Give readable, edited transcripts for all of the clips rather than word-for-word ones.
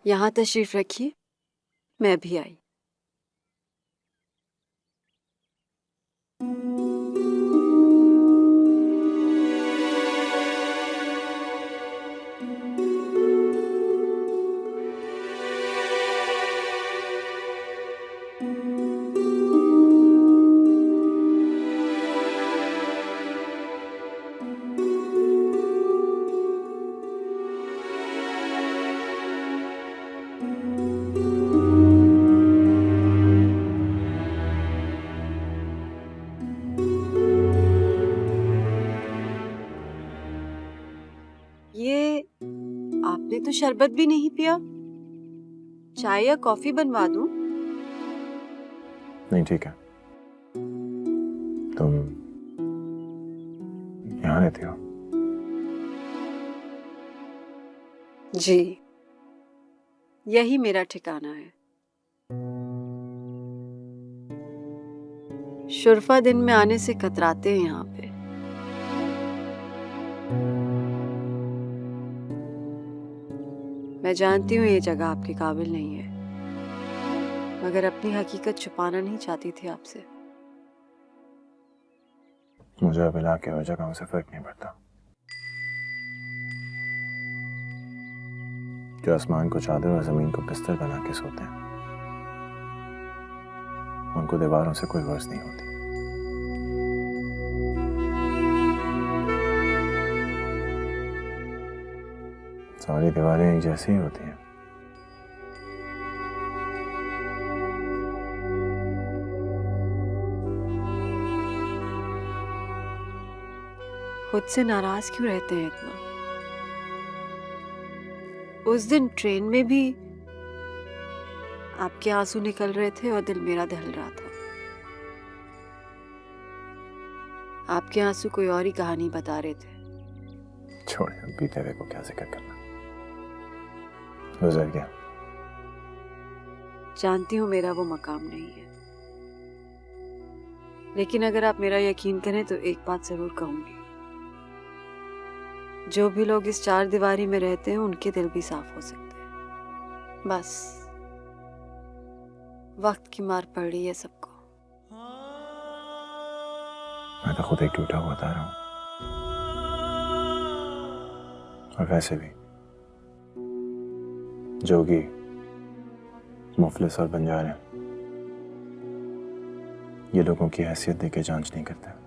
यहाँ तशरीफ रखिए, मैं भी आई। ये आपने तो शरबत भी नहीं पिया। चाय या कॉफी बनवा दूं? नहीं ठीक है। तुम यहाँ रहती हो? जी, यही मेरा ठिकाना है। शुरफा दिन में आने से कतराते हैं यहाँ पे। मैं जानती हूँ ये जगह आपके काबिल नहीं है, मगर अपनी हकीकत छुपाना नहीं चाहती थी आपसे। मुझे अब इलाके और जगहों से फर्क नहीं पड़ता। जो आसमान को चादर और जमीन को बिस्तर बना के सोते हैं, उनको दीवारों से कोई गर्ज नहीं होती। सारी दीवारें एक जैसी ही होती हैं। खुद से नाराज क्यों रहते हैं इतना? उस दिन ट्रेन में भी आपके आंसू निकल रहे थे और दिल मेरा दहल रहा था। आपके आंसू कोई और ही कहानी बता रहे थे। छोड़े, अब बीते हुए को क्या जिक्र करना, गुजर गया। जानती हूँ मेरा वो मकाम नहीं है, लेकिन अगर आप मेरा यकीन करें तो एक बात जरूर कहूंगी। जो भी लोग इस चार दीवारी में रहते हैं उनके दिल भी साफ हो सकते हैं। बस वक्त की मार पड़ रही है सबको। मैं तो खुद एक टूटा हुआ तारा हूं। और वैसे भी जोगी, मुफलिस और बंजारे ये लोगों की हैसियत देके जांच नहीं करते।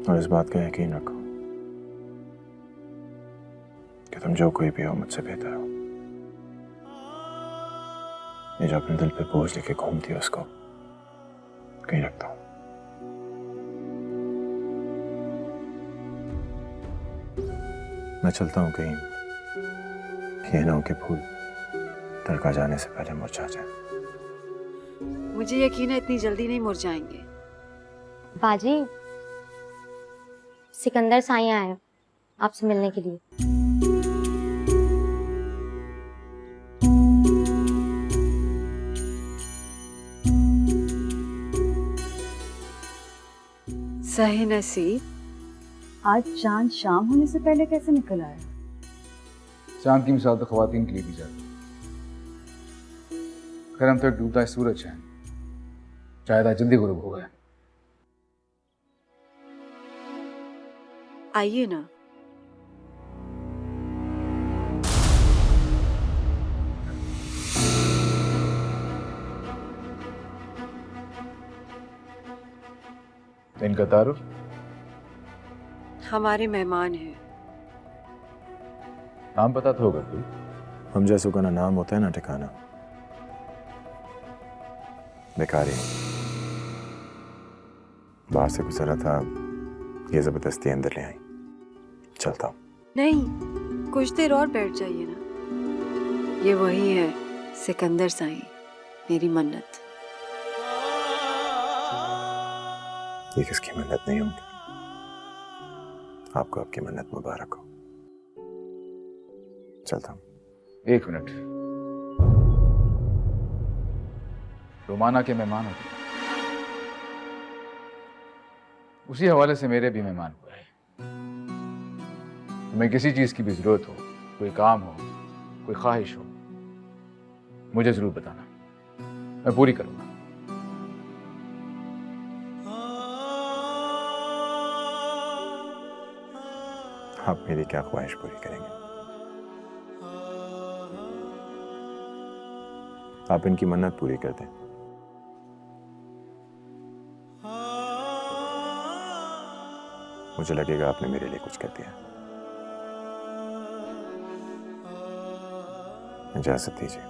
और इस बात का यकीन रखो कि तुम जो कोई भी हो मुझसे बेहतर हो। ये जो अपने दिल पे बोझ लेके घूमती है उसको कहीं रखता हूं। मैं चलता हूं कहीं, ये ना हो कि फूल तड़का जाने से पहले मुरझा जाए। मुझे यकीन है इतनी जल्दी नहीं मुरझाएंगे। बाजी, सिकंदर साईं आए हैं आपसे मिलने के लिए। सही नसीब, आज चांद शाम होने से पहले कैसे निकल आया? चांद की मिसाल तो ख्वातीन के लिए दी जाती है। खैर हम तो एक डूबता है सूरज है, शायद आज जल्दी गुरूब हो गया। आइए ना। इनका तारुफ? हमारे मेहमान हैं। नाम पता तो होगा कोई? हम जैसों का ना नाम होता है ना ठिकाना। बेकारी बाहर से गुजरा था, ये जबरदस्ती अंदर ले आई। चलता हूँ। नहीं, कुछ देर और बैठ जाइए ना। ये वही है सिकंदर साईं, मेरी मन्नत। ये किसकी मन्नत नहीं होगी। आपको आपकी मन्नत मुबारक हो। चलता हूँ। एक मिनट, रोमाना के मेहमान होते। उसी हवाले से मेरे भी मेहमान हुए हैं। तुम्हें किसी चीज की भी जरूरत हो, कोई काम हो, कोई ख्वाहिश हो, मुझे जरूर बताना, मैं पूरी करूंगा। आप मेरी क्या ख्वाहिश पूरी करेंगे? आप इनकी मन्नत पूरी कर दें। मुझे लगेगा आपने मेरे लिए कुछ कर दिया। इजाजत दीजिए।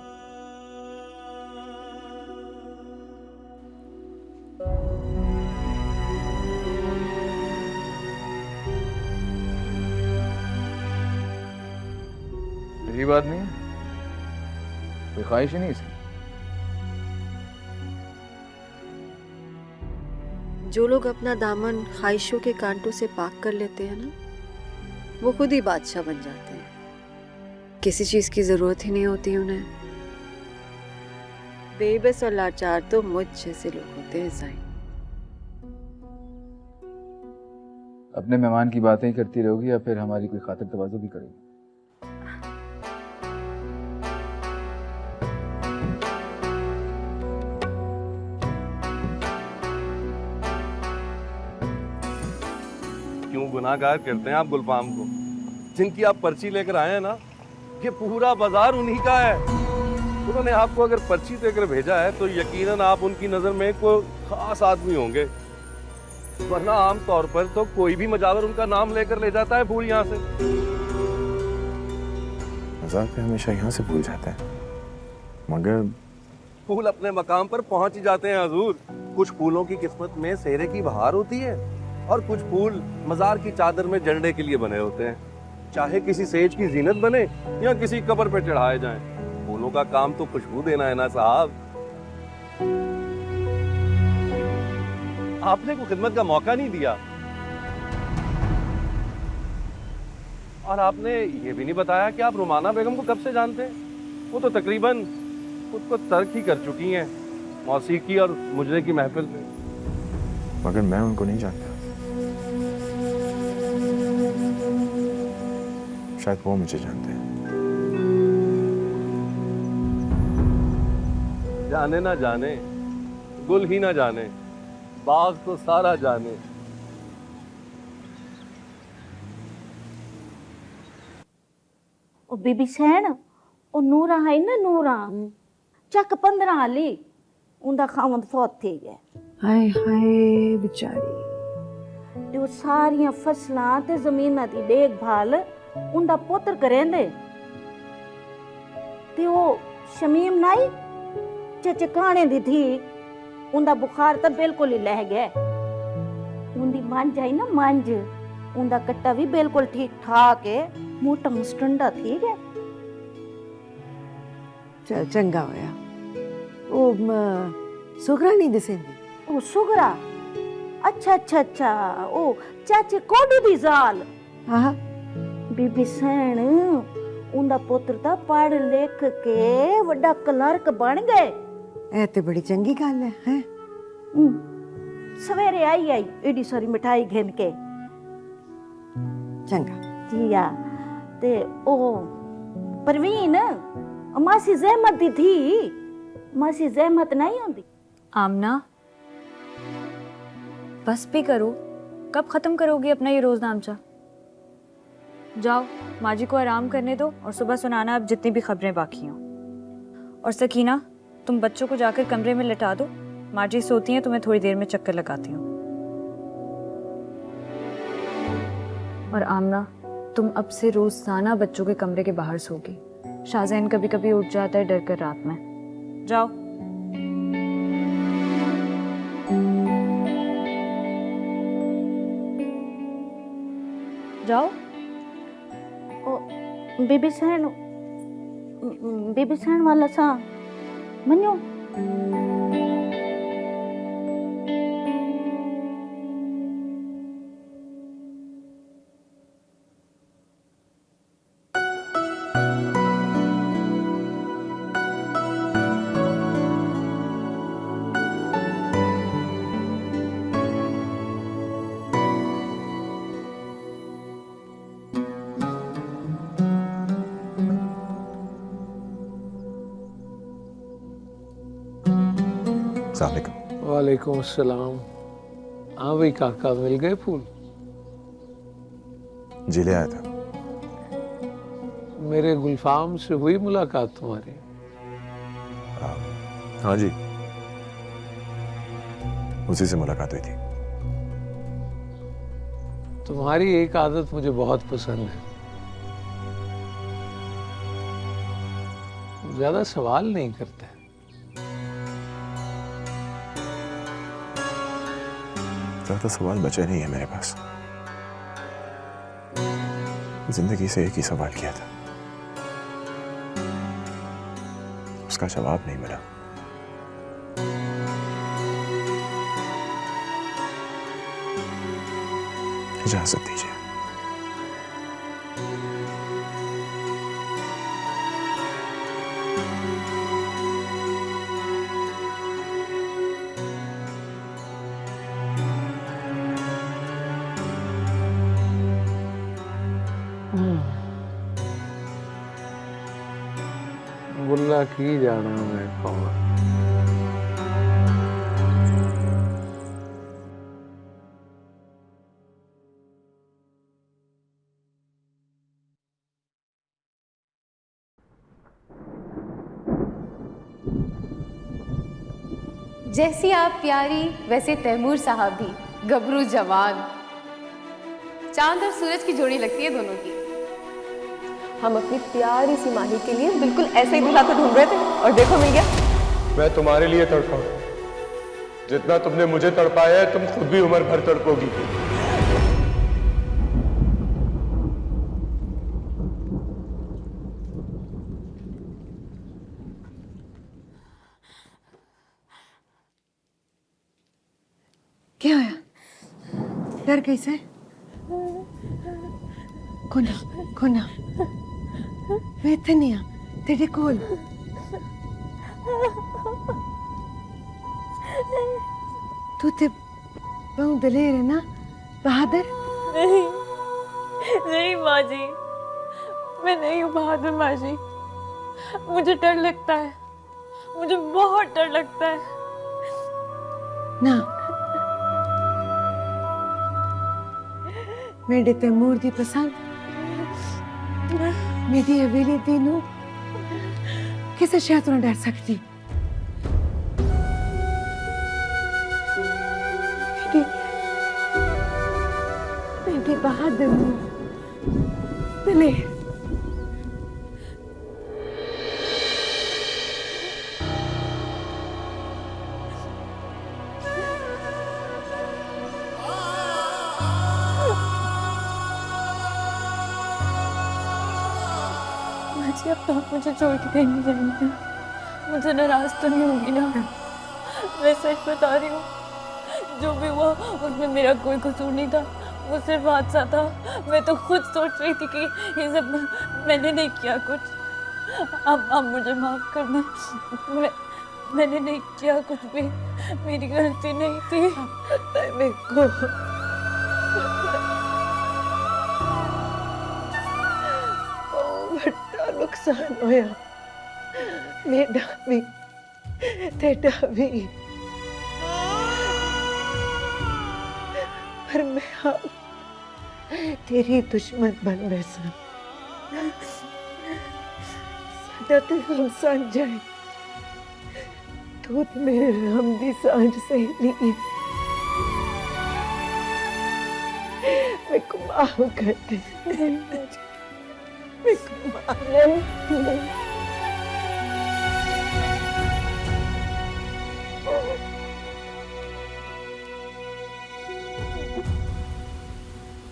यही बात नहीं है, कोई ख्वाहिश ही नहीं इसकी। जो लोग अपना दामन ख्वाहिशों के कांटों से पाक कर लेते हैं ना, वो खुद ही बादशाह बन जाते हैं। किसी चीज की जरूरत ही नहीं होती उन्हें। बेबस और लाचार तो मुझ जैसे लोग होते हैं साईं। अपने मेहमान की बातें ही करती रहोगी या फिर हमारी कोई खातिर तवाज़ो भी करोगी? क्यों गुनाहगार करते हैं आप गुलफाम को? जिनकी आप पर्ची लेकर आए हैं ना, ये पूरा बाजार उन्हीं का है। उन्होंने आपको अगर पर्ची देकर भेजा है तो यकीनन आप उनकी नजर में कोई खास आदमी होंगे, वरना आम तौर पर तो कोई भी मजावर उनका नाम लेकर ले जाता है फूल यहाँ से। मजाक पे हमेशा यहाँ से भूल जाते हैं, मगर फूल अपने मकाम पर पहुंच ही जाते हैं हजूर। कुछ फूलों की किस्मत में सेहरे की बहार होती है और कुछ फूल मजार की चादर में झंडे के लिए बने होते हैं, चाहे किसी सेज की जीनत बने या किसी कब्र पे चढ़ाए जाएं। फूलों का काम तो खुशबू देना है ना साहब। आपने को खिदमत का मौका नहीं दिया और आपने ये भी नहीं बताया कि आप रुमाना बेगम को कब से जानते हैं। वो तो तकरीबन खुद को तर्क ही कर चुकी हैं मौसीकी और मुजरे की महफिल में। मगर मैं उनको नहीं जानता, शायद वो मुझे जानते हैं। जाने ना जाने, गुल ही ना जाने, बाग तो सारा जाने। ਉਹ ਬੀਬੀ ਸੈਣ ਉਹ ਨੂਰਾ ਹੈ ਨਾ ਨੂਰਾ ਚੱਕ 15 ਵਾਲੀ ਉਹਦਾ ਖਾਵੰਦ ਫੌਤ ਥੀ ਗਿਆ। हाय हाय बेचारी। ਤੇ ਉਹ ਸਾਰੀਆਂ ਫਸਲਾਂ ਤੇ ਜ਼ਮੀਨਾਂ ਦੀ ਦੇਖਭਾਲ ਉਹਦਾ ਪੁੱਤਰ ਕਰੇਂਦੇ। ਤੇ ਉਹ ਸ਼ਮੀਮ ਨਾਈ ਚਚਕਾਣੇ ਦੀ ਥੀ, ਉਹਦਾ ਬੁਖਾਰ ਤਾਂ ਬਿਲਕੁਲ ਹੀ ਲਹਿ ਗਿਆ। ਉਹਦੀ ਮੰਝ ਆਈ ਨਾ ਮੰਝ, ਉਹਦਾ ਕੱਟਾ ਵੀ ਬਿਲकुल ठीक ठाक है, मोटा मुस्टंडा ठीक है। चल चंगा होया। ओ सुगरा नहीं दिसेंदी? ओ सुगरा, अच्छा अच्छा अच्छा, ओ चाचे कोडू दी जाल। हाँ बीबी सैन उंदा पुत्र ता पढ़ लिख के वड्डा क्लर्क बन गए। ए ते बड़ी चंगी गल है, हैं? सवेरे आई आई एडी सारी मिठाई घेन के चंगा जिया। ते ओ परवीन मासी जहमत दी थी, मासी जहमत नहीं होंदी। आमना बस भी करो, कब खत्म करोगी अपना ये रोज नामचा? जाओ माँ जी को आराम करने दो और सुबह सुनाना अब जितनी भी खबरें बाकी हों। और सकीना तुम बच्चों को जाकर कमरे में लिटा दो, माँ जी सोती हैं, तुम्हें थोड़ी देर में चक्कर लगाती हूँ। और आमना तुम अब से रोजाना बच्चों के कमरे के बाहर सोगी, शाहजैन कभी कभी उठ जाता है डर कर रात में। जाओ। जाओ। ओ बीबी सैन, बीबी सैन वाला सा मन्यो अस्सलाम वालेकुम। वालेकुम अस्सलाम। हाँ भाई काका, मिल गए फूल? जी ले आया था। मेरे गुलफाम से हुई मुलाकात तुम्हारी? हाँ जी, उसी से मुलाकात हुई थी। तुम्हारी एक आदत मुझे बहुत पसंद है, ज्यादा सवाल नहीं करते। ज्यादा सवाल बचे नहीं है मेरे पास। जिंदगी से एक ही सवाल किया था, उसका जवाब नहीं मिला। इजाजत दीजिए। गुल्ला की जाना मैं कौन। जैसी आप प्यारी वैसे तैमूर साहब भी गबरू जवान। चांद और सूरज की जोड़ी लगती है दोनों की। हम अपनी प्यारी सी माही के लिए बिल्कुल ऐसे ही दूल्हा को ढूंढ रहे थे और देखो मिल गया। मैं तुम्हारे लिए तड़पा, जितना तुमने मुझे तड़पाया है तुम खुद भी उम्र भर तड़पोगी। क्या होया? डर कैसे? कोना कोना मैं इत्थे नहीं आ तेरे कोल। तू ते बहुत दलेर है ना, बहादुर? नहीं नहीं माँ जी, मैं नहीं हूँ बहादुर माँ जी। मुझे डर लगता है, मुझे बहुत डर लगता है। ना मेरे तैमूर दी पसंद मेरी हवेली तीनों किसी शय तो ना डर सकती। मेरी बहादुर दलेर। अब तो आप मुझे छोड़ के कहीं नहीं जाएंगे, मुझे नाराज तो नहीं होगी ना? मैं सच बता रही हूँ, जो भी हुआ उसमें मेरा कोई कसूर नहीं था, वो सिर्फ हादसा था। मैं तो खुद सोच रही थी कि ये सब मैंने नहीं किया कुछ। आप मुझे माफ कर दें, मैंने नहीं किया कुछ भी, मेरी गलती नहीं थी। पता है मेरे को, बड़ा नुकसान होया मेरा भी तेरा भी, पर मैं अब तेरी दुश्मन बन बैसा। सदा ते हम सांझ जाए, तू तो मेरे राम दी सांझ सहेली है। मैं को माफ कर दे, मैं को माफ।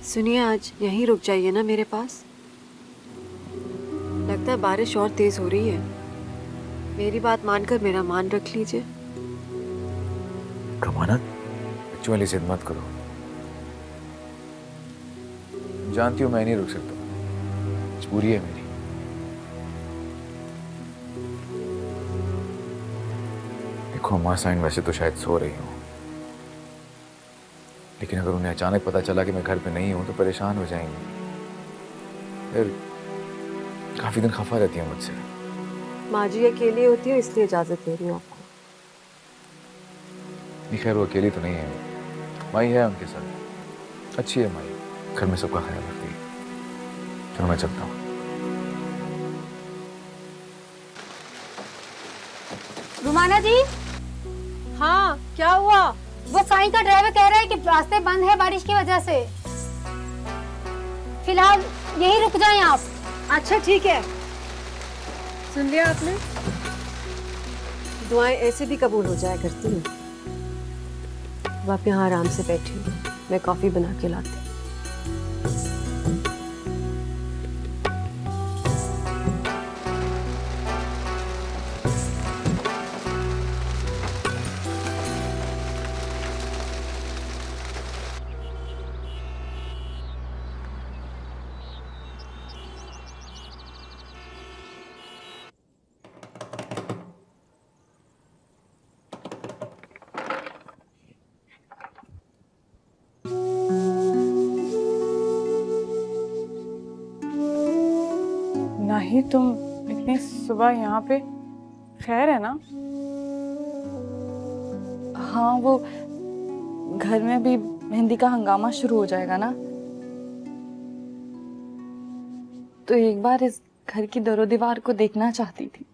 सुनिए, आज यहीं रुक जाइए ना मेरे पास। लगता है बारिश और तेज हो रही है। मेरी बात मानकर मेरा मान रख लीजिए। कमाना बच्चों वाली जिद मत करो, जानती हूँ मैं नहीं रुक सकता, मजबूरी है मेरी। देखो माँ साइन वैसे तो शायद सो रही हूँ, लेकिन अगर उन्हें अचानक पता चला कि मैं घर पे नहीं हूं तो परेशान हो जाएंगी, फिर काफी दिन खफा रहती है मुझसे। माँ जी अकेली होती है इसलिए इजाजत दे रही हूँ आपको। नहीं खैर वो अकेली तो नहीं है, माई है उनके साथ, अच्छी है माई, घर में सबका ख्याल रखती है। चलो मैं चलता हूँ। रुमाना जी। हाँ, क्या हुआ? वो साईं का ड्राइवर कह रहा है कि रास्ते बंद है बारिश की वजह से, फिलहाल यहीं रुक जाएं आप। अच्छा ठीक है, सुन लिया आपने? दुआएं ऐसे भी कबूल हो जाया करती हैं। अब आप यहाँ आराम से बैठिए, मैं कॉफी बना के लाती हूँ। नहीं, तुम इतनी सुबह यहाँ पे? खैर है ना? हाँ, वो घर में भी मेहंदी का हंगामा शुरू हो जाएगा ना, तो एक बार इस घर की दरो दीवार को देखना चाहती थी,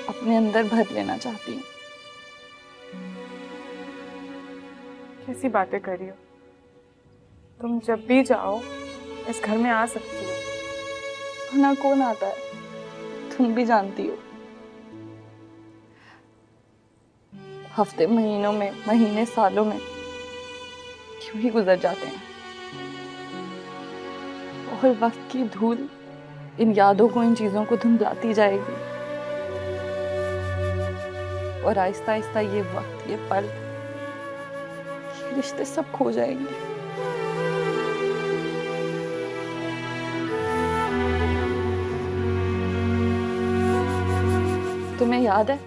अपने अंदर भर लेना चाहती हूँ। कैसी बातें कर रही हो? तुम जब भी चाहो इस घर में आ सकती हो, ना कौन आता है, तुम भी जानती हो। हफ्ते महीनों में, महीने सालों में क्यों ही गुजर जाते हैं, और वक्त की धूल इन यादों को, इन चीजों को धुंधलाती जाएगी, और आहिस्ता आहिस्ता ये वक्त, ये पल, ये रिश्ते सब खो जाएंगे। तुम्हें याद है,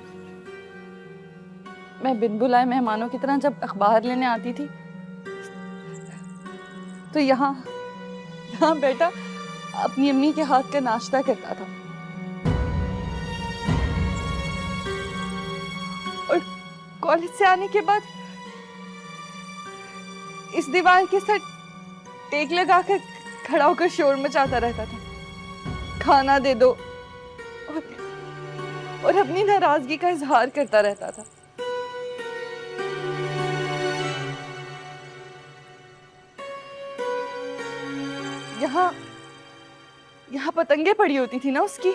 मैं बिन बुलाए मेहमानों की तरह जब अखबार लेने आती थी, तो यहाँ बेटा अपनी अम्मी के हाथ का नाश्ता करता था, और कॉलेज से आने के बाद इस दीवार के साथ टेक लगाकर खड़ा होकर शोर मचाता रहता था, खाना दे दो, और अपनी नाराजगी का इजहार करता रहता था। यहाँ पतंगे पड़ी होती थी ना उसकी,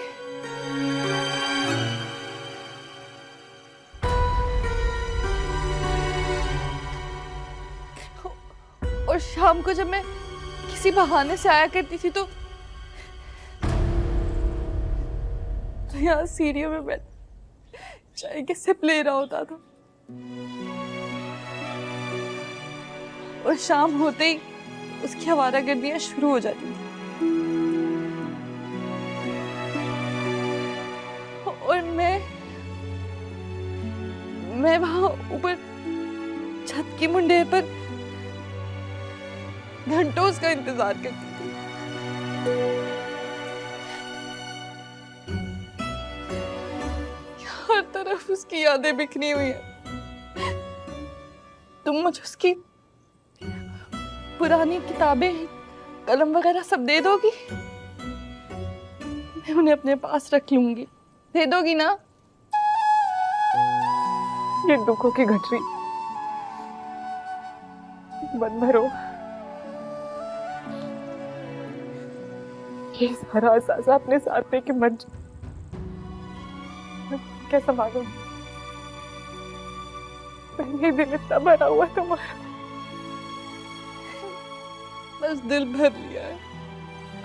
और शाम को जब मैं किसी बहाने से आया करती थी तो यहाँ सीढ़ियों में बैठ चाय के सिप ले रहा होता था, और शाम होते ही उसकी आवारागर्दियां शुरू हो जाती थी, और मैं वहां ऊपर छत की मुंडेर पर घंटों उसका इंतजार करती थी। हर तरफ उसकी यादें बिखरी हुई है। तुम मुझे उसकी पुरानी किताबें, कलम वगैरह सब दे दोगी? मैं उन्हें अपने पास रख लूंगी, दे दोगी ना? ये दुखों की गठरी बंद भरो, ये सारा एहसास अपने साथ लेके मर जाओ। कैसा मालूम, पहले दिल इतना भरा हुआ तुम्हारा, बस दिल भर लिया है,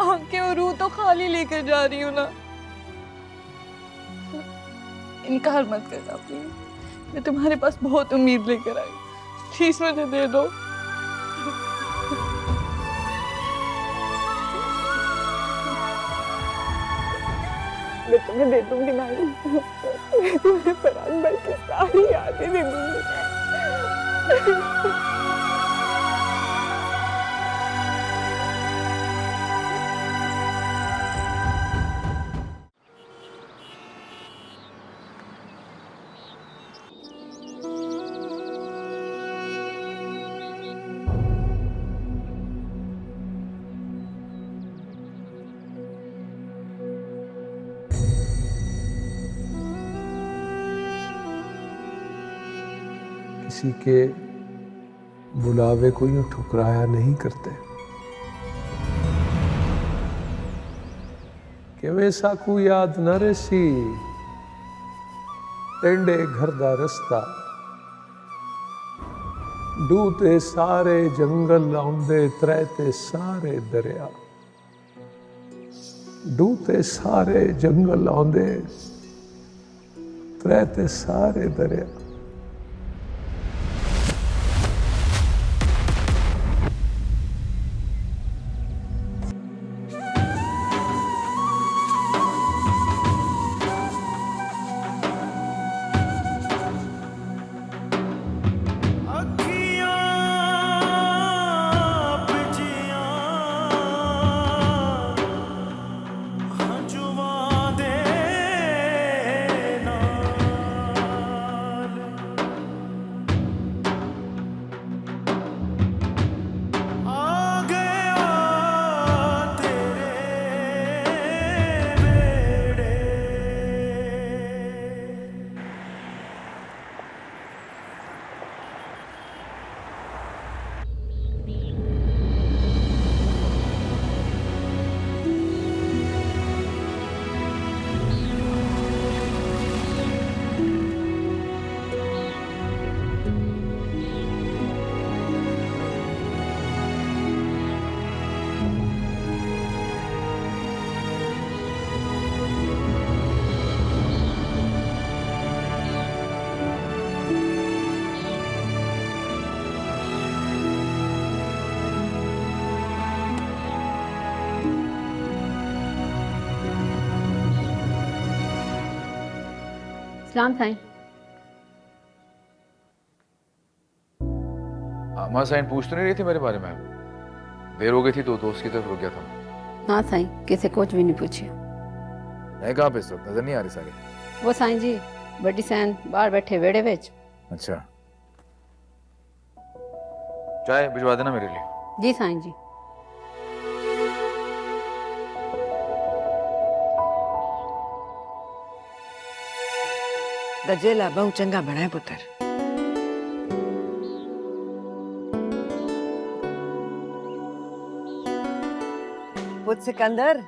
आंखें और रूह तो खाली लेकर जा रही हूँ ना। इनकार मत करना प्लीज, मैं तुम्हारे पास बहुत उम्मीद लेकर आई, प्लीज मुझे दे दो। मैं तुम्हें दे दूंगी नानी, मैं तुम्हें प्राण भर के सारी यादें दे दूंगी। किसी के बुलावे को यूं ठुकराया नहीं करते। किवें साकू याद न रसी टेंडे घर दा रस्ता, डूते सारे जंगल आउंदे त्रैते सारे दरिया, डूते सारे जंगल आउंदे त्रैते सारे दरिया। सलाम साईं। माँ साईं पूछ तो नहीं रही थी मेरे बारे में? देर हो गई थी तो दोस्त की तरफ रुक गया था। हाँ साईं, किसी कुछ भी नहीं पूछिए। मैं कहाँ पे इस वक्त? नजर नहीं आ रही सारे। वो साईं जी बड़ी सैन बाहर बैठे वेड़े विच। अच्छा, चाय भिजवा देना मेरे लिए। जी साईं जी। गजेला बहु चंगा बना है पुत्र। पुत सिकंदर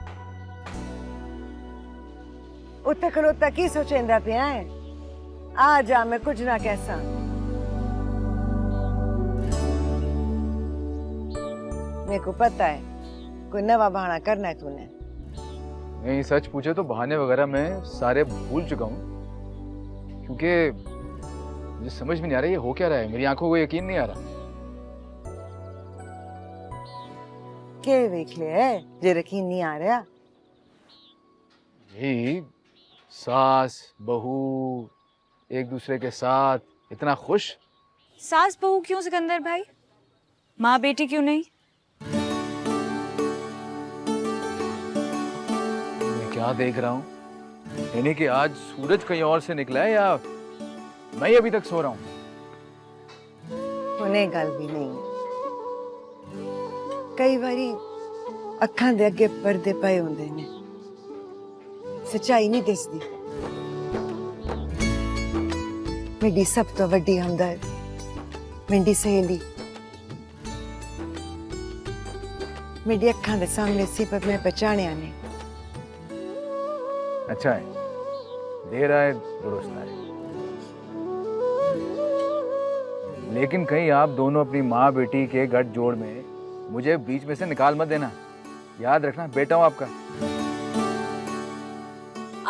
उत्ते खलोता की सोचेंदा पिया है? आ जा, मैं कुछ ना कैसा। मेरे को पता है कोई नवा बहाना करना है तूने। नहीं, सच पूछे तो बहाने वगैरह मैं सारे भूल चुका हूँ, क्योंकि मुझे समझ में नहीं आ रहा ये हो क्या रहा है। मेरी आंखों को यकीन नहीं आ रहा। के देख ले है जे यकीन नहीं आ रहा? यही सास बहू एक दूसरे के साथ इतना खुश। सास बहू क्यों सिकंदर भाई, माँ बेटी क्यों नहीं? मैं क्या देख रहा हूँ? यानी कि आज सूरज कहीं और से निकला है या मैं ही अभी तक सो रहा हूँ? उन्हें गल भी नहीं है। कई बारी अखां दे अगे पर्दे पए होंदे ने, सच्चाई नहीं दिसदी। मेरी सब तो वड्डी हमदर्द, मेरी सहेली मेरी अखां दे सामने सी, पर मैं पहचानिया नहीं। अच्छा है, देर आए दुरुस्त आए। लेकिन कहीं आप दोनों अपनी माँ बेटी के गठजोड़ में मुझे बीच में से निकाल मत देना। याद रखना, बेटा हूं आपका।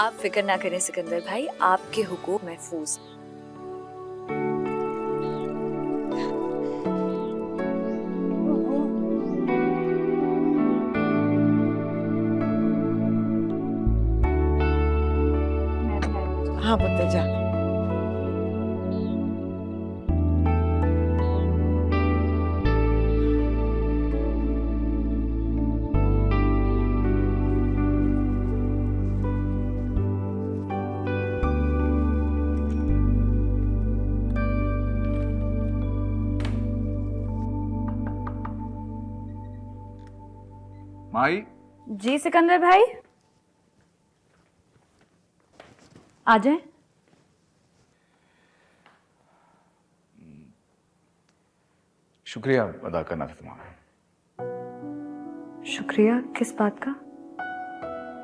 आप फिक्र ना करें सिकंदर भाई, आपके हुकूक महफूज। हाँ पुत्र जा। माई। जी सिकंदर भाई, आ जाए। शुक्रिया अदा करना था तुम्हारा। शुक्रिया किस बात का?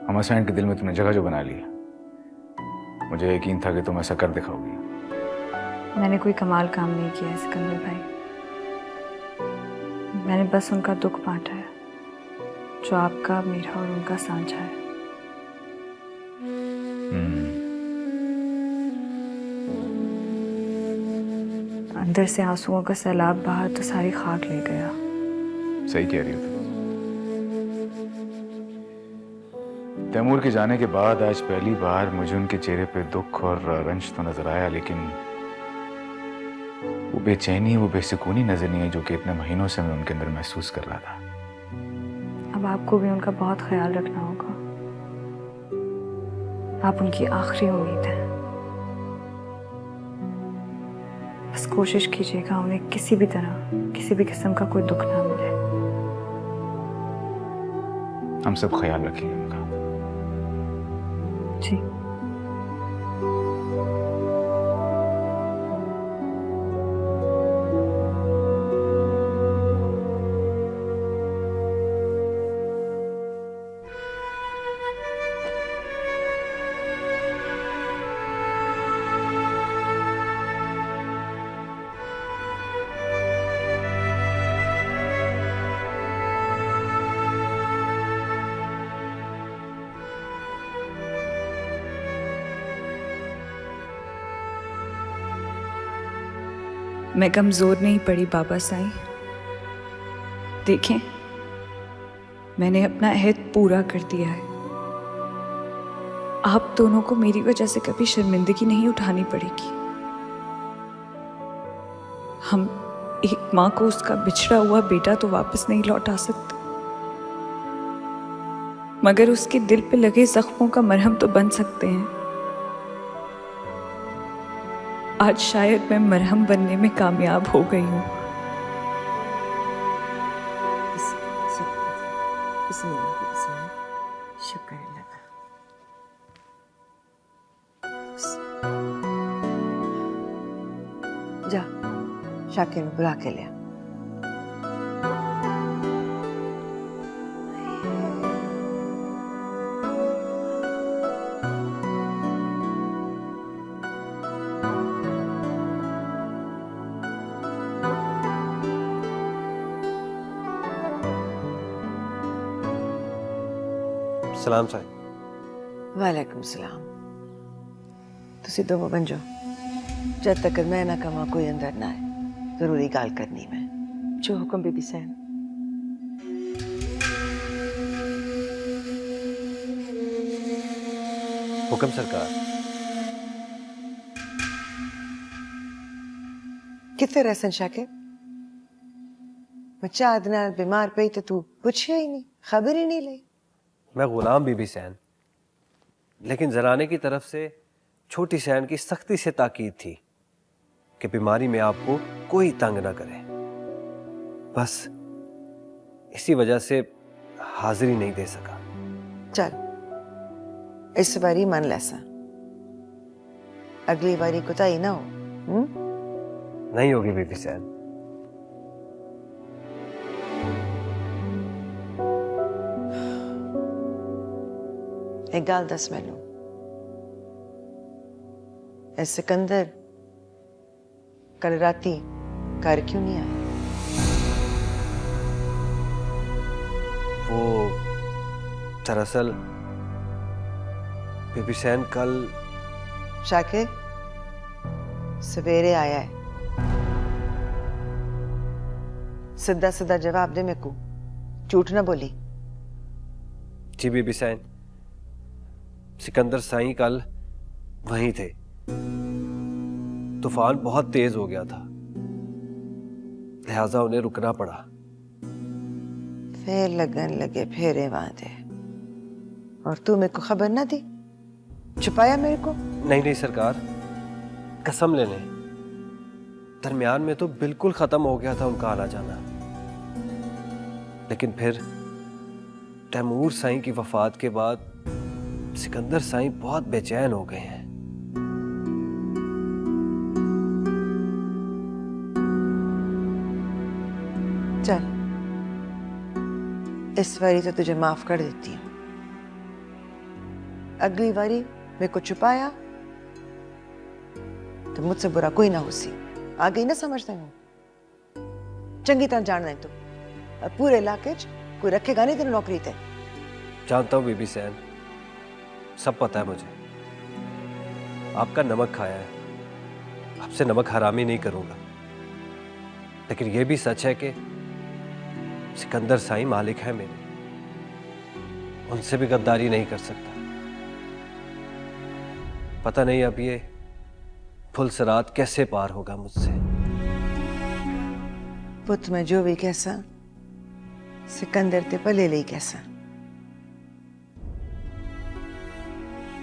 अमर सैन के दिल में तुमने जगह जो बना ली है, मुझे यकीन था कि तुम ऐसा कर दिखाओगी। मैंने कोई कमाल काम नहीं किया है सिकंदर भाई, मैंने बस उनका दुख बांटा है जो आपका, मेरा और उनका सांझा है। अंदर से आंसुओं का सैलाब बहा तो सारी खाक ले गया। सही कह रही हो तुम। तैमूर के जाने के बाद आज पहली बार मुझे उनके चेहरे पे दुख और रंज तो नजर आया, लेकिन वो बेचैनी, वो बेसुकूनी नजर नहीं आई जो कि इतने महीनों से मैं उनके अंदर महसूस कर रहा था। अब आपको भी उनका बहुत ख्याल रखना होगा। आप उनकी आखिरी उम्मीद हैं। बस कोशिश कीजिएगा उन्हें किसी भी तरह, किसी भी किस्म का कोई दुख ना मिले। हम सब ख्याल रखेंगे उनका। जी। मैं कमजोर नहीं पड़ी बाबा साईं। देखें, मैंने अपना अहद पूरा कर दिया है। आप दोनों को मेरी वजह से कभी शर्मिंदगी नहीं उठानी पड़ेगी। हम एक माँ को उसका बिछड़ा हुआ बेटा तो वापस नहीं लौटा सकते, मगर उसके दिल पे लगे जख्मों का मरहम तो बन सकते हैं। आज शायद मैं मरहम बनने में कामयाब हो गई हूँ। शुक्र अल्लाह का। जा शाकिर को बुला के ले। सलाम साहब। वालेकुम सलाम। तुसी दो बन जाओ, जब तक मैं ना कमा कोई अंदर ना आए। जरूरी गाल करनी मैं। जो हुक्म बीबी सैन। हुक्म सरकार। कितने रहसन शाकिर? मैं 4 दिन बीमार पई तो तू पूछिया ही नहीं, खबर ही नहीं ली। मैं गुलाम बीबी सैन, लेकिन जराने की तरफ से छोटी सैन की सख्ती से ताकीद थी कि बीमारी में आपको कोई तंग ना करे। बस इसी वजह से हाजिरी नहीं दे सका। चल इस बारी मन लैसा, अगली बारी कुताही ना हो। नहीं होगी बीबी सैन। एक गाल दस मैनू, ए सिकंदर कल राती घर क्यों नहीं आया? वो दरअसल बीबी सैन कल। शाकिर सवेरे आया है, सीधा सीधा जवाब दे मेरे को, झूठ ना बोली। जी बीबी सैन, सिकंदर साईं कल वहीं थे। तूफान बहुत तेज हो गया था, लिहाजा उन्हें रुकना पड़ा। फिर लगन लगे फेरे वादे, और तू मेरे को खबर ना दी, छुपाया मेरे को? नहीं नहीं सरकार, कसम ले लें, दरमियान में तो बिल्कुल खत्म हो गया था उनका आना जाना। लेकिन फिर तैमूर साईं की वफात के बाद सिकंदर साईं बहुत बेचैन हो गए हैं। इस बारी तो तुझे माफ कर देती हूँ, अगली बारी मेरे को छुपाया तो मुझसे बुरा कोई ना होसी। आ गई ना समझते हूँ, चंगी तरह जानना है तू। और पूरे इलाके च कोई रखेगा नहीं तेरी नौकरी ते। जानता हूँ बीबी सैन, सब पता है मुझे। आपका नमक खाया है, आपसे नमक हरामी नहीं करूंगा, लेकिन यह भी सच है कि सिकंदर साईं मालिक है मेरे, उनसे भी गद्दारी नहीं कर सकता। पता नहीं अब ये फुलसरात कैसे पार होगा मुझसे। पुत में जो भी कैसा, सिकंदर ते पले ले कैसा।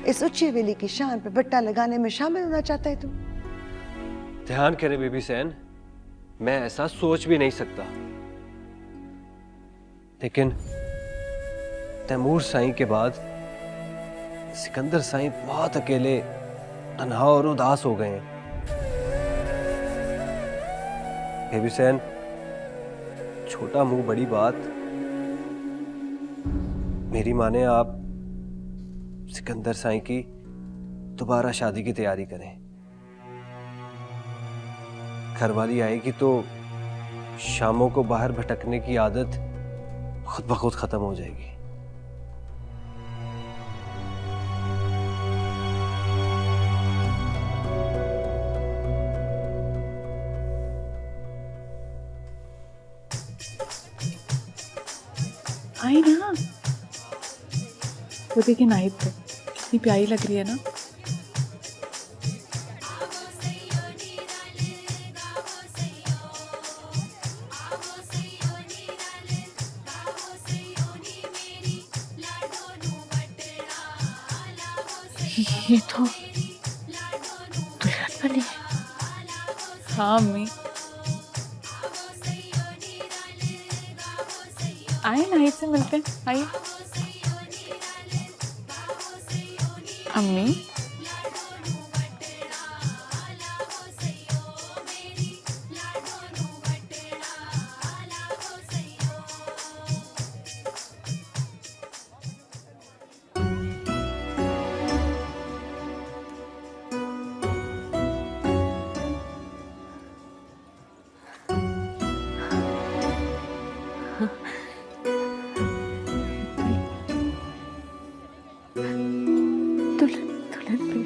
इस उच्ची हवेली की शान पे बट्टा लगाने में शामिल होना चाहता है तू? ध्यान करें बीबी सैन, मैं ऐसा सोच भी नहीं सकता, लेकिन तैमूर साईं के बाद सिकंदर साईं बहुत अकेले, तन्हा और उदास हो गए हैं। बेबी सैन, छोटा मुंह बड़ी बात, मेरी माने आप सिकंदर साईं की दोबारा शादी की तैयारी करें। घरवाली आएगी तो शामों को बाहर भटकने की आदत खुद ब खुद खत्म हो जाएगी। आई ना, वो देखिए नाइट पे कितनी प्यारी लग रही है ना। ये तो दुल्हन बनी है। हाँ अम्मी, आइए नाइट से मिलते हैं, आइए। अम्मी,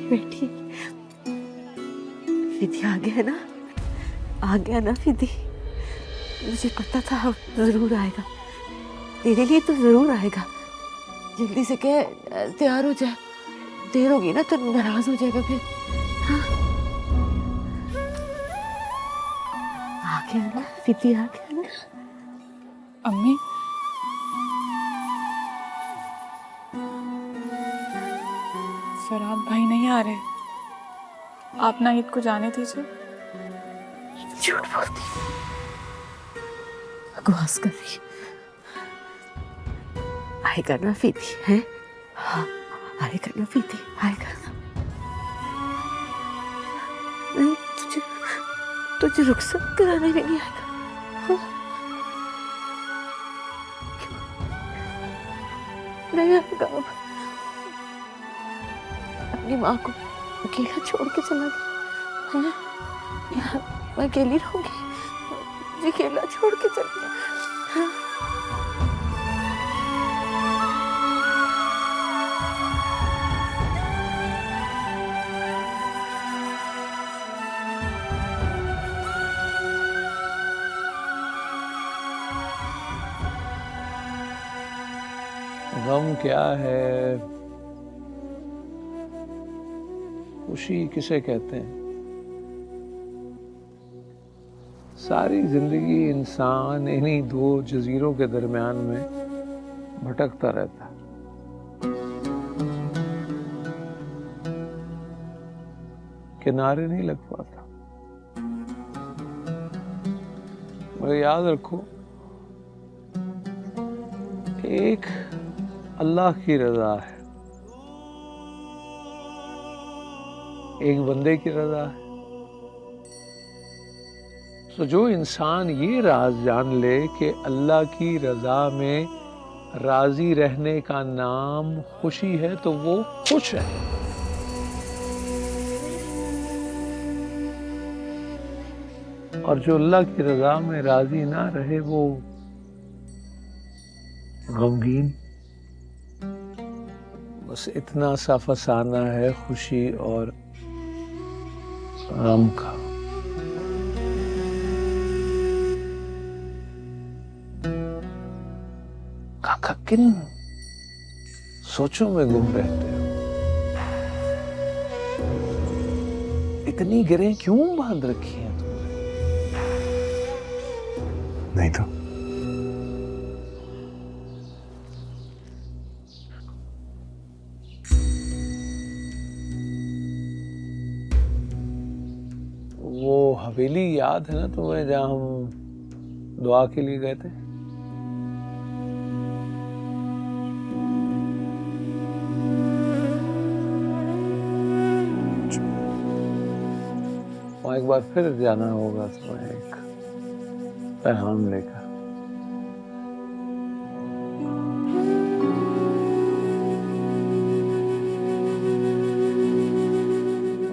बैठी विधि आ गया ना, आ गया ना विधि। मुझे पता था जरूर आएगा, तेरे लिए तो जरूर आएगा। जल्दी से कह तैयार हो जाए, देर होगी ना तो नाराज हो जाएगा फिर। हाँ? आ गया ना विधि, आ गया ना। अम्मी, फरहाद भाई नहीं आ रहे, आप ना ईद को जाने दीजिए। झूठ बोलती, बकवास कर रही। आएगा ना विधि, है? हाँ आएगा ना विधि, आएगा ना। नहीं तुझे रुखसत कराने भी नहीं आएगा। हाँ? नहीं आएगा अब। अपनी माँ को अकेला छोड़ के चला गया है। यहाँ मैं अकेली रहूंगी, मुझे अकेला छोड़ के चल गया। हाँ? गम क्या है, खुशी किसे कहते हैं? सारी जिंदगी इंसान इन्हीं दो जजीरों के दरमियान में भटकता रहता है। किनारे नहीं लग पाता। मगर याद रखो, एक अल्लाह की रजा है, एक बंदे की रजा है। तो जो इंसान ये राज जान ले कि अल्लाह की रजा में राजी रहने का नाम खुशी है तो वो खुश है। और जो अल्लाह की रजा में राजी ना रहे वो गमगीन। बस इतना सा फसाना है खुशी और गम का। काका किन सोचों में गुम रहते हो? इतनी गिरें क्यों बांध रखी हैं तुमने? नहीं तो वो हवेली याद है ना तुम्हें जहां हम दुआ के लिए गए थे? वहां एक बार फिर जाना होगा तुम्हें एक पैगाम लेकर।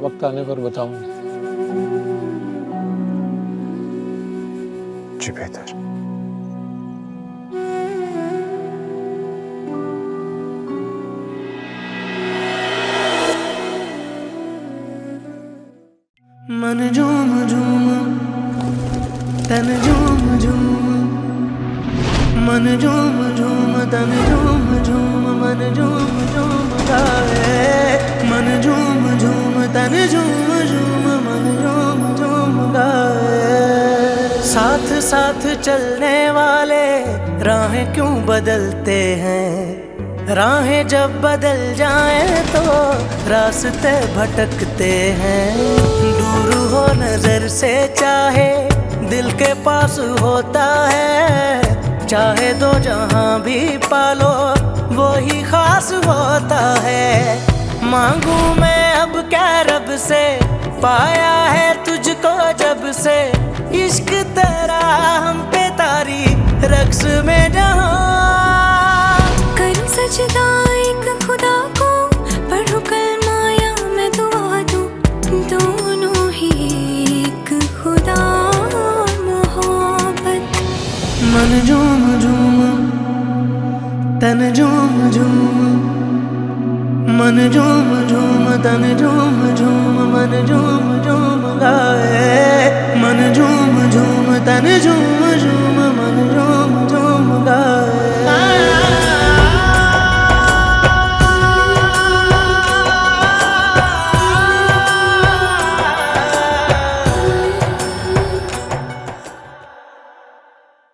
वक्त आने पर बताऊंगा। जी बेहतर। मन झूम झूम तन झूम झूम, मन झूम झूम तन झूम झूम, मन झूम झूम गाए। मन झूम झूम तन झूम झूम, मन झूम झूम गाए। साथ साथ चलने वाले राहें क्यों बदलते हैं? राहें जब बदल जाएं तो रास्ते भटकते हैं। दूर हो नजर से चाहे दिल के पास होता है। चाहे दो जहां भी पालो वो ही खास होता है। मांगू मैं अब क्या रब से, पाया है तुझको जब से। इश्क तेरा हम पे तारी रक्स में जहां। करूं सजदा एक खुदा को, पढ़ूं कलमा या मैं दुआ दूं। दोनों ही एक खुदा मोहब्बत। मन झूम झूम तन झूम झूम, मन झूम झूम तन झूम झूम, मन झूम झूम गाए। मन झूम झूम तन झूम झूम, मन झूम झूम गाए।